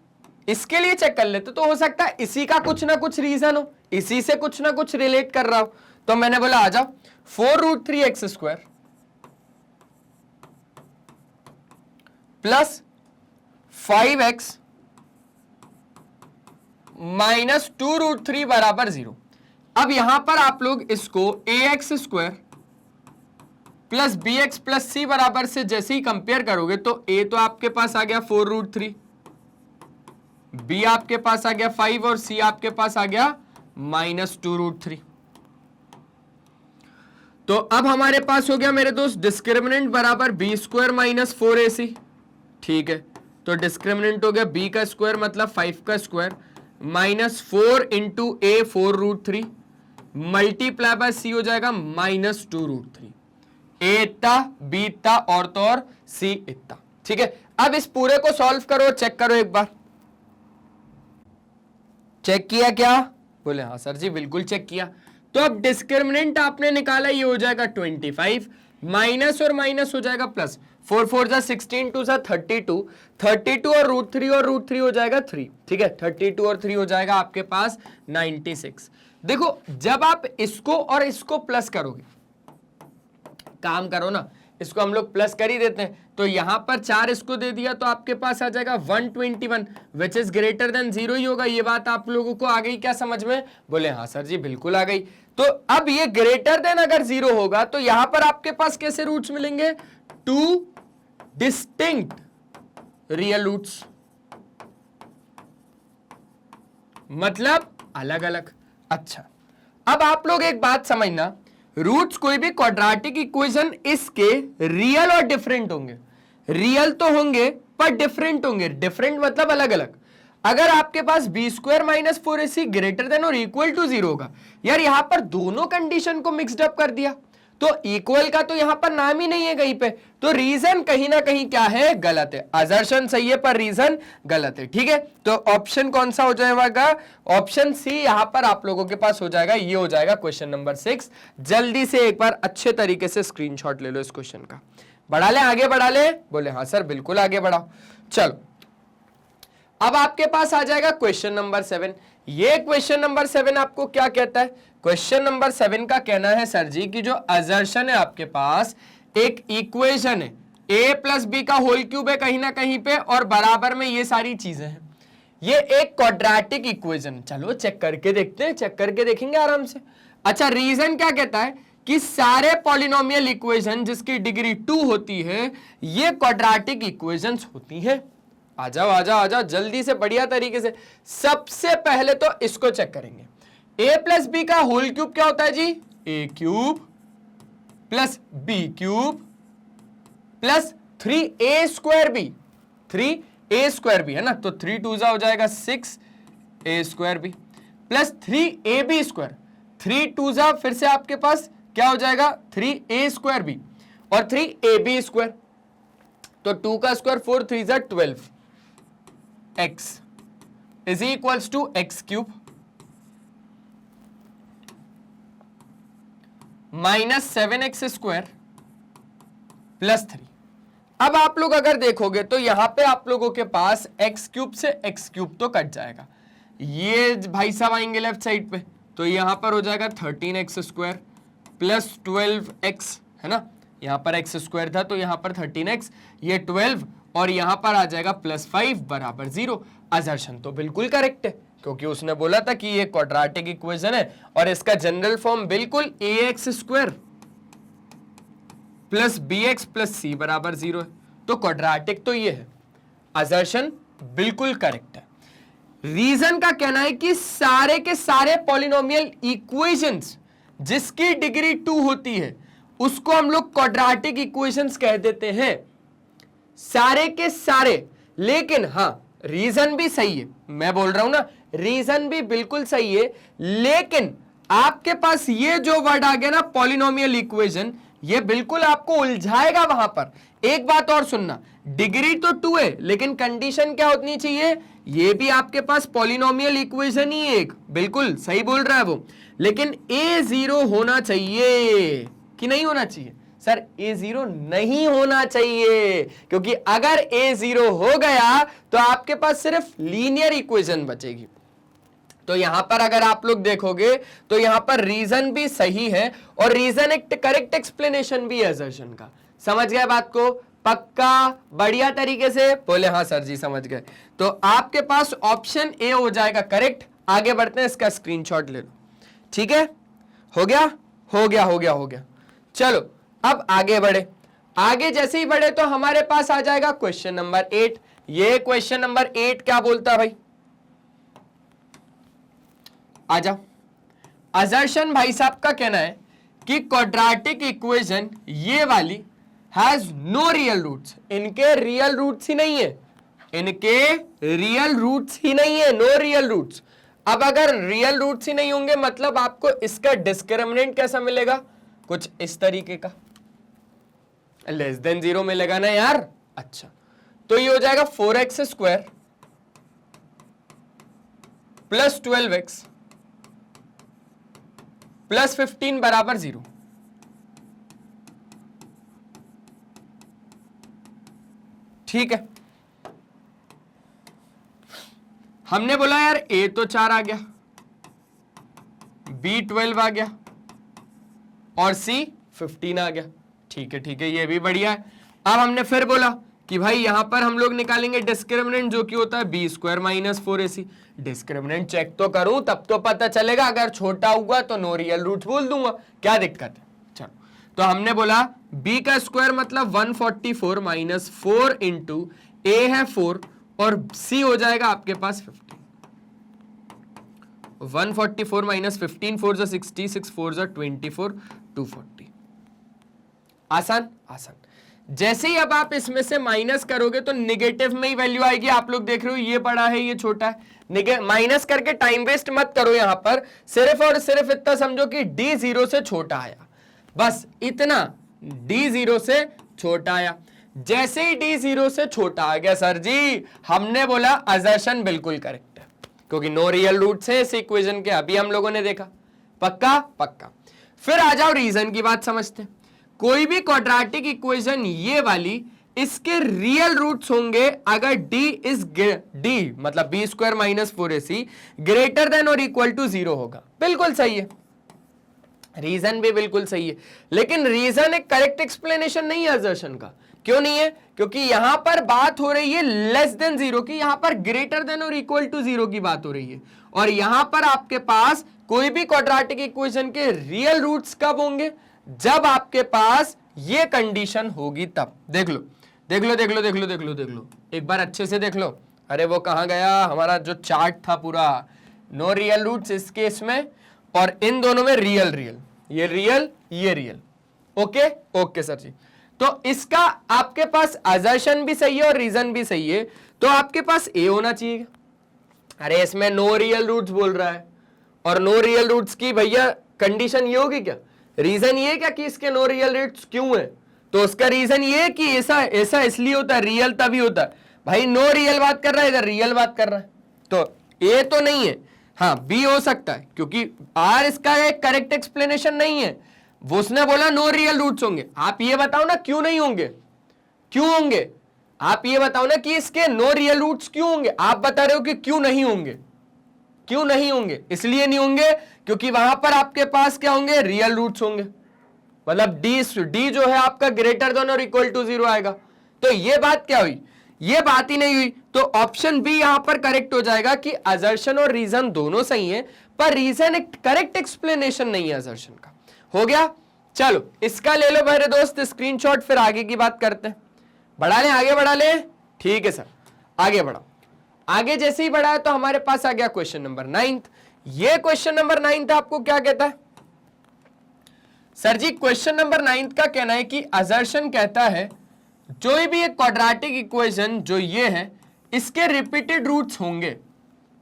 इसके लिए चेक कर लेते तो हो सकता है इसी का कुछ ना कुछ रीजन हो, इसी से कुछ ना कुछ रिलेट कर रहा हो। तो मैंने बोला आ जाओ 4√3x² प्लस 5x माइनस 2√3 बराबर 0। अब यहां पर आप लोग इसको ax² plus bx plus c बराबर से जैसे ही कंपेयर करोगे तो a तो आपके पास आ गया 4√3, b आपके पास आ गया 5 और c आपके पास आ गया -2√3। तो अब हमारे पास हो गया मेरे दोस्त डिस्क्रिमिनेंट बराबर b² माइनस 4ac। ठीक है, तो डिस्क्रिमिनेंट हो गया b का स्क्वायर मतलब 5 का square minus 4 into a 4√3 multiply by c हो जाएगा -2√3। a इतना, b इतना और तो और c इतना। ठीक है, अब इस पूरे को सॉल्व करो, चेक करो एक बार। चेक किया क्या, बोले हाँ सर जी बिल्कुल चेक किया। तो अब डिस्क्रिमिनेंट आपने निकाला, ये हो जाएगा 25, माइनस और माइनस हो जाएगा प्लस, 4 4 जा 16 2 जा 32, 32 और √3 हो जाएगा 3। ठीक है, 32 और 3 हो जाएगा आपके पास 96। देखो जब आप इसको और इसको प्लस करोगे, काम करो ना, इसको हम लोग प्लस कर ही देते हैं, तो यहां पर 4 इसको दे दिया तो आपके पास आ जाएगा 121 विच इज ग्रेटर देन 0 ही होगा। ये बात आप लोगों को आ गई क्या समझ में, बोले हाँ सर जी बिल्कुल आ गई। तो अब ये ग्रेटर देन अगर 0 होगा तो यहां पर आपके पास कैसे रूट्स मिलेंगे, 2 डिस्टिंक्ट रियल रूट्स, मतलब अलग अलग। अच्छा, अब आप लोग एक बात समझना, रूट्स कोई भी क्वाड्रेटिक इक्वेशन इसके रियल और डिफरेंट होंगे। रियल तो होंगे पर डिफरेंट होंगे, डिफरेंट मतलब अलग अलग। अगर आपके पास b² minus 4ac greater than और इक्वल टू 0 होगा, यार यहां पर दोनों कंडीशन को मिक्सड अप कर दिया तो इक्वल का तो यहां पर नाम ही नहीं है कहीं पे, तो रीजन कहीं ना कहीं क्या है, गलत है। असर्शन सही है पर रीजन गलत है। ठीक है, तो ऑप्शन कौन सा हो जाएगा, ऑप्शन सी यहां पर आप लोगों के पास हो जाएगा। ये हो जाएगा क्वेश्चन नंबर 6। जल्दी से एक बार अच्छे तरीके से स्क्रीनशॉट ले लो इस क्वेश्चन का। बढ़ा ले, आगे बढ़ा ले, बोले हाँ सर बिल्कुल आगे बढ़ाओ। चलो अब आपके पास आ जाएगा क्वेश्चन नंबर 7। ये क्वेश्चन नंबर 7 आपको क्या कहता है? क्वेश्चन नंबर 7 का कहना है सर जी कि जो असर्शन है आपके पास, एक इक्वेशन है a प्लस बी का होल क्यूब है कहीं ना कहीं पे, और बराबर में ये सारी चीजें हैं, ये एक क्वाड्रेटिक इक्वेशन। चलो चेक करके देखते हैं, चेक करके देखेंगे आराम से। अच्छा, रीजन क्या कहता है कि सारे पॉलिनोमियल इक्वेशन जिसकी डिग्री 2 होती है ये क्वाड्रेटिक इक्वेशंस होती हैं। आ जाओ आ जाओ आ जाओ जल्दी से, बढ़िया तरीके से। सबसे पहले तो इसको चेक करेंगे, a प्लस बी का होल क्यूब क्या होता है जी? a cube plus B cube plus 3a square B, 3a square B है ना, तो 3 2 हो जाएगा 6a square B plus 3ab square, 3 2 फिर से आपके पास क्या हो जाएगा? 3a स्क्वायर बी और 3ab स्क्वायर, तो 2 का square 4 3 12, x is equals to x cube minus 7x square plus 3। अब आप लोग अगर देखोगे तो यहां पे आप लोगों के पास x क्यूब से x क्यूब तो कट जाएगा, ये भाई साहब आएंगे लेफ्ट साइड पे, तो यहां पर हो जाएगा 13x स्क्वायर प्लस 12x, है ना, यहां पर x स्क्वायर था तो यहां पर 13x, ये 12 और यहां पर आ जाएगा प्लस 5 बराबर 0। असर्शन तो बिल्कुल करेक्ट है क्योंकि उसने बोला था कि ये क्वाड्रेटिक इक्वेशन है और इसका जनरल फॉर्म बिल्कुल ax square plus bx plus c बराबर 0 है, तो क्वाड्रेटिक तो ये है। असर्शन बिल्कुल करेक्ट है। रीजन का कहना है कि सारे के सारे पॉलिनोमियल इक्वेशंस जिसकी डिग्री 2 होती है उसको हम लोग क्वाड्रेटिक इक्वेशंस कह देते हैं, सारे के सारे। लेकिन हां, रीजन भी सही है, मैं बोल रहा हूं ना, रीजन भी बिल्कुल सही है, लेकिन आपके पास ये जो वर्ड आ गया ना पॉलिनोमियल इक्वेशन, ये बिल्कुल आपको उलझाएगा वहां पर। एक बात और सुनना, डिग्री तो 2 है लेकिन कंडीशन क्या होनी चाहिए? ये भी आपके पास पॉलिनोमियल इक्वेशन ही एक, बिल्कुल सही बोल रहा है वो, लेकिन a0 होना चाहिए कि नहीं होना चाहिए? सर a0 नहीं होना चाहिए, क्योंकि अगर a0 हो गया तो आपके पास सिर्फ लीनियर इक्वेशन बचेगी। तो यहां पर अगर आप लोग देखोगे तो यहां पर रीजन भी सही है और रीजन एक करेक्ट एक्सप्लेनेशन भी है असर्शन का। समझ गए बात को? पक्का बढ़िया तरीके से बोले हाँ सर जी समझ गए। तो आपके पास ऑप्शन ए हो जाएगा करेक्ट। आगे बढ़ते हैं, इसका स्क्रीनशॉट ले लो। ठीक है, हो गया हो गया हो गया हो गया। चलो अब आगे बढ़े। आगे जैसे ही बढ़े तो हमारे पास आ जाएगा क्वेश्चन नंबर 8। ये क्वेश्चन नंबर 8 क्या बोलता है भाई? आ जाओ। असर्शन भाई साहब का कहना है कि क्वाड्रेटिक इक्वेशन ये वाली हैज नो रियल रूट्स। इनके रियल रूट्स ही नहीं है, इनके रियल रूट्स ही नहीं है, नो रियल रूट्स। अब अगर रियल रूट्स ही नहीं होंगे मतलब आपको इसका डिस्क्रिमिनेंट कैसा मिलेगा? कुछ इस तरीके का, लेस देन 0 मिलेगा ना यार। अच्छा, तो ये हो जाएगा 4x square plus 12x plus 15 बराबर 0। ठीक है, हमने बोला यार a तो 4 आ गया, b 12 आ गया और c 15 आ गया। ठीक है, ये भी बढ़िया है। अब हमने फिर बोला कि भाई यहां पर हम लोग निकालेंगे डिस्क्रिमिनेंट जो कि होता है b square minus 4ac। Discriminant check तो करूं तब तो पता चलेगा, अगर छोटा हुआ तो नो रियल रूट्स बोल दूंगा, क्या दिक्कत है? चलो, तो हमने बोला b का स्क्वायर मतलब 144 माइनस 4 इंटू a है 4 और c हो जाएगा आपके पास 15। 144 माइनस 15 4 जा 60, 6 4 जा 24, 240। आसान आसान। जैसे ही अब आप इसमें से माइनस करोगे तो निगेटिव में ही वैल्यू आएगी। आप लोग देख रहे हो ये बड़ा है ये छोटा है, माइनस करके टाइम वेस्ट मत करो। यहां पर सिर्फ और सिर्फ इतना समझो कि d 0 से छोटा आया, बस इतना, d 0 से छोटा आया। जैसे ही d 0 से छोटा आ गया सर जी, हमने बोला असर्शन बिल्कुल करेक्ट है क्योंकि नो रियल रूट्स है इस इक्वेशन के, अभी हम लोगों ने देखा। पक्का पक्का। फिर आ जाओ रीजन की बात समझते हैं। कोई भी क्वाड्रेटिक इक्वेशन ये वाली इसके रियल रूट्स होंगे अगर d इज d मतलब b square minus 4ac greater than और इक्वल टू 0 होगा। बिल्कुल सही है, रीजन भी बिल्कुल सही है, लेकिन रीजन एक करेक्ट एक्सप्लेनेशन नहीं है असर्शन का। क्यों नहीं है? क्योंकि यहां पर बात हो रही है लेस देन 0 की, यहां पर ग्रेटर देन और इक्वल टू 0 की बात हो रही है। और यहां पर आपके पास कोई भी क्वाड्रेटिक इक्वेशन के रियल रूट्स कब होंगे? जब आपके पास ये कंडीशन होगी तब। देख लो देख लो देख लो देख लो देख लो देख लो एक बार अच्छे से देख लो। अरे वो कहां गया हमारा जो चार्ट था पूरा, नो रियल रूट्स इस केस में और इन दोनों में रियल रियल, ये रियल ये रियल। ओके ओके सर जी। तो इसका आपके पास असर्शन भी सही है और रीजन भी सही है, तो आपके पास ए होना चाहिए। अरे इसमें नो रियल रूट्स बोल रहा है और नो रियल रूट्स की भैया कंडीशन ये होगी क्या? रीजन ये क्या कि इसके नो रियल रूट्स क्यों है? तो उसका रीजन ये कि ऐसा ऐसा इसलिए होता है, रियल तभी होता है। भाई नो रियल बात कर रहा है, इधर रियल बात कर रहा है, तो ए तो नहीं है। हाँ बी हो सकता है क्योंकि आर इसका एक करेक्ट एक्सप्लेनेशन नहीं है। वो उसने बोला नो रियल रूट्स होंगे, आप ये बताओ ना क्यों नहीं होंगे? क्यों होंगे? आप ये बताओ ना कि इसके नो रियल रूट्स क्यों होंगे? आप बता रहे हो कि क्यों नहीं होंगे। क्यों नहीं होंगे? इसलिए नहीं होंगे क्योंकि वहां पर आपके पास क्या होंगे? रियल रूट्स होंगे, मतलब डी जो है आपका ग्रेटर देन और इक्वल टू 0 आएगा। तो ये बात क्या हुई? ये बात ही नहीं हुई। तो ऑप्शन बी यहां पर करेक्ट हो जाएगा कि असर्शन और रीजन दोनों सही है, पर रीजन एक करेक्ट एक्सप्लेनेशन नहीं है असर्शन का। हो गया? चलो इसका ले लो मेरे दोस्त स्क्रीनशॉट, फिर आगे की बात करते हैं। बढ़ा लें, आगे बढ़ा लें? ठीक है सर, आगे बढ़ाओ। आगे जैसे ही बढ़ा है तो हमारे पास आ गया क्वेश्चन नंबर 9। ये क्वेश्चन नंबर 9 आपको क्या कहता है सर जी? क्वेश्चन नंबर 9 का कहना है कि असर्शन कहता है जो भी एक क्वाड्रेटिक इक्वेशन जो ये है इसके रिपीटेड रूट्स होंगे।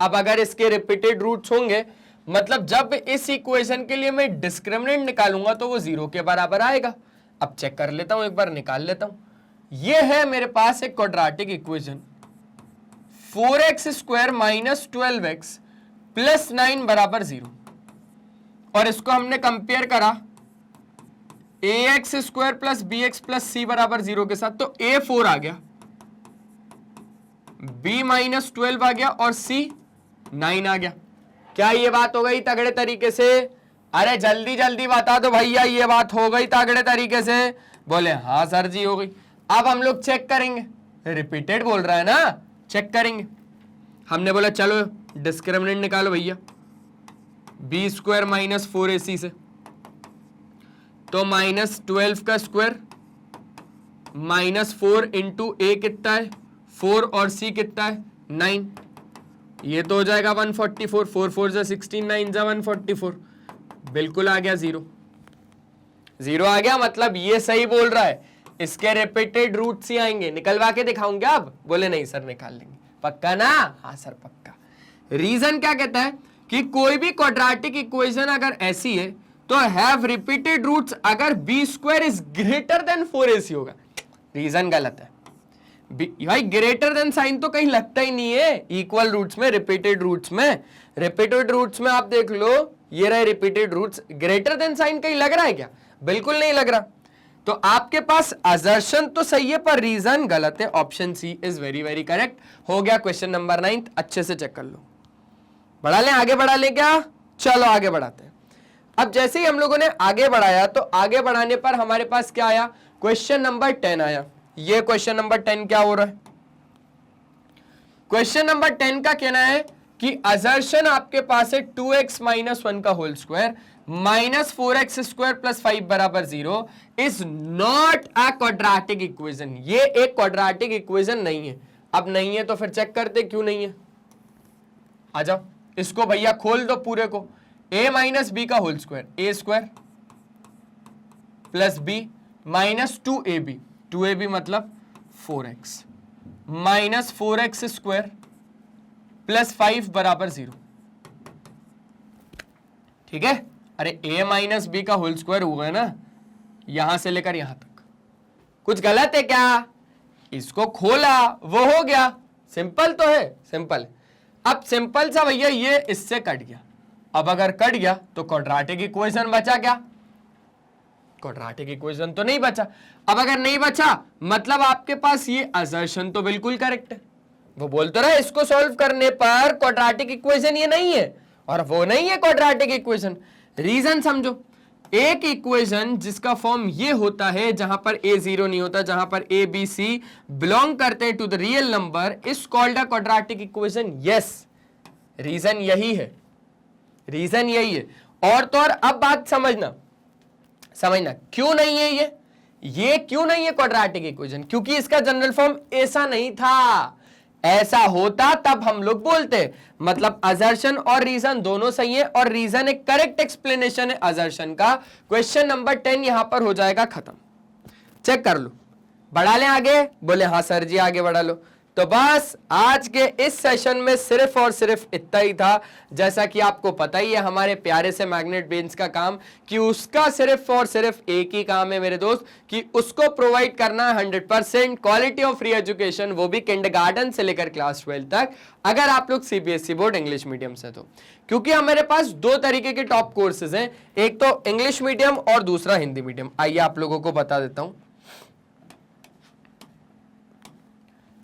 अब अगर इसके रिपीटेड रूट्स होंगे मतलब जब इस इक्वेशन के लिए मैं डिस्क्रिमिनेंट निकालूंगा तो वो 0 के बराबर आएगा। अब चेक कर लेता हूं, एक बार निकाल लेता हूं। ये है मेरे पास एक quadratic equation 4x square minus 12x plus 9 बराबर 0, और इसको हमने कंपेयर करा ax square plus bx plus c बराबर 0 के साथ। तो a 4 आ गया, b माइनस 12 आ गया और c 9 आ गया। क्या ये बात हो गई तगड़े तरीके से? अरे जल्दी जल्दी बता दो भैया, ये बात हो गई तगड़े तरीके से? बोले हाँ सर जी हो गई। अब हम लोग चेक करेंगे, रिपीटेड बोल रहा है ना, चेक करेंगे। हमने बोला चलो डिस्क्रिमिनेंट निकालो भैया, बी स्क्वायर माइनस 4ac से, तो माइनस 12 का स्क्वायर माइनस 4 इंटू ए कितना है 4 और c कितना है 9, ये तो हो जाएगा 144, 4 4 जा 16, 9 जा 144, बिल्कुल आ गया 0 0 आ गया। मतलब ये सही बोल रहा है, इसके रिपीटेड रूट्स ही आएंगे। निकलवा के दिखाऊंगे आप? बोले नहीं सर निकाल लेंगे। पक्का ना? हाँ सर पक्का। रीजन क्या कहता है कि कोई भी क्वाड्रेटिक इक्वेशन अगर ऐसी है तो हैव रिपीटेड रूट्स अगर B square is greater than 4ac होगा। रीजन गलत है भाई, ग्रेटर देन साइन तो कहीं लगता ही नहीं है इक्वल रूट्स में, रिपीटेड रूट्स में। रिपीटेड रूट्स में आप देख लो, ये रहे repeated roots, greater than sign कहीं लग रहा है क्या? बिल्कुल नहीं लग रहा। तो आपके पास असर्शन तो सही है पर रीजन गलत है। Option C is very very correct. हो गया क्वेश्चन नंबर 9, अच्छे से चेक कर लो। बढ़ा लें, आगे बढ़ा लें क्या? चलो आगे बढ़ाते हैं। अब जैसे ही हम लोगों ने आगे बढ़ाया तो आगे बढ़ाने पर हमारे पास क्या आया? क्वेश्चन नंबर 10 आया। ये क्वेश्चन नंबर 10 क्या हो रहा है? क्वेश्चन नंबर 10 का कहना है कि असर्शन आपके पास है 2x माइनस 1 का whole square minus 4x square plus 5 बराबर 0 is not a quadratic equation. ये एक क्वाड्रेटिक इक्वेशन नहीं है। अब नहीं है तो फिर चेक करते क्यों नहीं है। आ जाओ, इसको भैया खोल दो पूरे को। a माइनस बी का whole square, A square plus B minus 2ab मतलब 4x minus 4x square plus 5 बराबर 0। ठीक है? अरे a माइनस बी का होल स्क्वायर हुआ है ना, यहां से लेकर यहां तक। कुछ गलत है क्या? इसको खोला वो हो गया। सिंपल तो है, सिंपल है। अब सिंपल सा भैया ये इससे कट गया। अब अगर कट गया तो क्वाड्रेटिक इक्वेशन बचा क्या? क्वाड्रेटिक इक्वेशन तो नहीं बचा। अब अगर नहीं बचा मतलब आपके पास ये असर्शन तो बिल्कुल करेक्ट है। वो बोलते रहे इसको सॉल्व करने पर क्वाड्रेटिक इक्वेशन ये नहीं है और वो नहीं है क्वाड्रेटिक इक्वेशन। रीजन समझो, एक इक्वेशन जिसका फॉर्म ये होता है जहां पर a 0 नहीं होता, जहां पर a b c बिलोंग करते हैं to the real number, is called a quadratic equation. Yes, reason यही है, रीजन यही है। और तो और अब बात समझना क्यों नहीं है ये क्यों नहीं है क्वाड्रेटिक इक्वेशन, क्योंकि इसका जनरल फॉर्म ऐसा नहीं था। ऐसा होता तब हम लोग बोलते, मतलब असर्शन और रीजन दोनों सही है और रीजन एक करेक्ट एक्सप्लेनेशन है असर्शन का। क्वेश्चन नंबर 10 यहां पर हो जाएगा खत्म। चेक कर लो, बढ़ा लें आगे? बोले हाँ सर जी आगे बढ़ा लो। तो बस आज के इस सेशन में सिर्फ और सिर्फ इतना ही था। जैसा कि आपको पता ही है हमारे प्यारे से मैग्नेट बेंस का काम, कि उसका सिर्फ और सिर्फ एक ही काम है मेरे दोस्त, कि उसको प्रोवाइड करना है 100% क्वालिटी ऑफ फ्री एजुकेशन, वो भी किंडरगार्टन से लेकर क्लास 12 तक, अगर आप लोग सीबीएसई बोर्ड इंग्लिश मीडियम से। तो क्योंकि हमारे पास दो तरीके के टॉप कोर्सेज हैं, एक तो इंग्लिश मीडियम और दूसरा हिंदी मीडियम। आइए आप लोगों को बता देता हूं,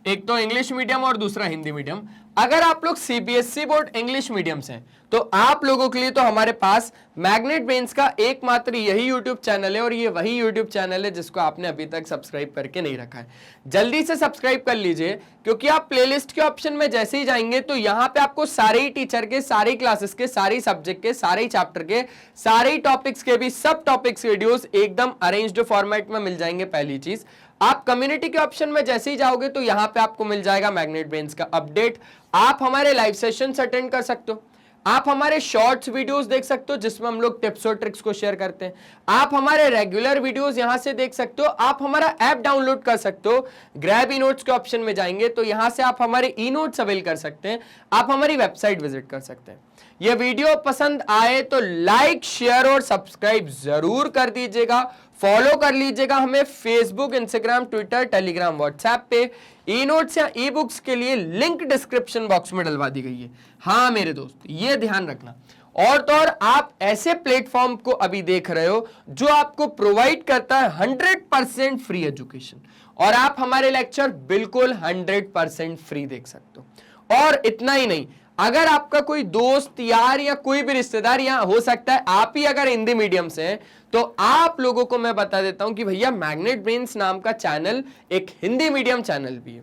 एक तो इंग्लिश मीडियम और दूसरा हिंदी मीडियम। अगर आप लोग सीबीएसई बोर्ड इंग्लिश मीडियम से हैं तो आप लोगों के लिए तो हमारे पास मैग्नेट बेंस का एकमात्र यही यूट्यूब चैनल है, और ये वही यूट्यूब चैनल है जिसको आपने अभी तक सब्सक्राइब करके नहीं रखा है। जल्दी से सब्सक्राइब कर लीजिए, क्योंकि आप प्लेलिस्ट के ऑप्शन में जैसे ही जाएंगे तो यहाँ पे आपको सारे ही टीचर के, सारी क्लासेस के, सारी सब्जेक्ट के, सारे ही चैप्टर के, सारे टॉपिक्स के भी सब टॉपिक्स वीडियोस एकदम अरेंज्ड फॉर्मेट में मिल जाएंगे। पहली चीज, आप कम्युनिटी के ऑप्शन में जैसे ही जाओगे तो यहां पे आपको मिल जाएगा मैग्नेट बेंस का अपडेट। आप हमारे लाइव सेशंस अटेंड कर सकते हो, आप हमारे शॉर्ट्स वीडियोस देख सकते हो जिसमें हम लोग टिप्स और ट्रिक्स को शेयर करते हैं, आप हमारे रेगुलर वीडियोस यहां से देख सकते हो, आप हमारा ऐप डाउनलोड कर सकते हो। ग्रैब ई नोट्स के ऑप्शन में जाएंगे तो यहां से आप हमारे ई नोट्स अवेल कर सकते हैं, आप हमारी वेबसाइट विजिट कर सकते हैं। ये वीडियो पसंद आए तो लाइक, शेयर और सब्सक्राइब जरूर कर दीजिएगा। फॉलो कर लीजिएगा हमें Facebook, Instagram, Twitter, Telegram, WhatsApp पे। ई नोट्स या ई बुक्स के लिए लिंक डिस्क्रिप्शन बॉक्स में डलवा दी गई है। हाँ मेरे दोस्त, ये ध्यान रखना। और तो और आप ऐसे प्लेटफॉर्म को अभी देख रहे हो जो आपको प्रोवाइड करता है 100% फ्री एजुकेशन, और आप हमारे लेक्चर बिल्कुल 100% फ्री देख सकते हो। और इतना ही नहीं, अगर आपका कोई दोस्त, यार या कोई भी रिश्तेदार, या हो सकता है आप ही अगर हिंदी मीडियम से हैं, तो आप लोगों को मैं बता देता हूं कि भैया मैग्नेट बेंस नाम का चैनल एक हिंदी मीडियम चैनल भी है।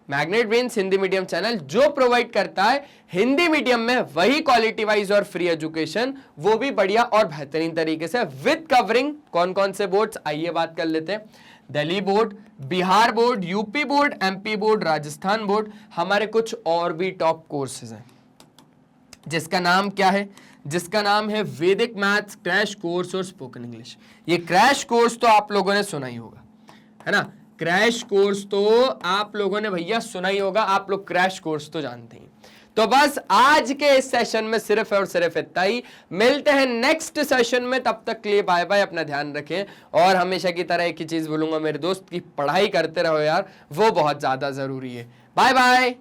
मैग्नेट बेंस हिंदी मीडियम चैनल जो प्रोवाइड करता है हिंदी मीडियम में वही क्वालिटी वाइज और फ्री एजुकेशन, वो भी बढ़िया और बेहतरीन तरीके से, विद कवरिंग कौन कौन से बोर्ड्स, आइए बात कर लेते हैं। Delhi board, Bihar board, UP board, MP board, Rajasthan board, हमारे कुछ और भी टॉप कोर्सेज हैं जिसका नाम क्या है, जिसका नाम है वैदिक मैथ्स क्रैश कोर्स और स्पोकन इंग्लिश। ये क्रैश कोर्स तो आप लोगों ने सुना ही होगा, है ना? क्रैश कोर्स तो आप लोगों ने भैया सुना ही होगा, आप लोग क्रैश कोर्स तो जानते हैं। तो बस आज के इस सेशन में सिर्फ और सिर्फ इतना ही। मिलते हैं नेक्स्ट सेशन में, तब तक के लिए बाय बाय, अपना ध्यान रखें। और हमेशा की तरह एक ही चीज बोलूंगा मेरे दोस्त की, पढ़ाई करते रहो यार, वो बहुत ज्यादा जरूरी है। Bye bye.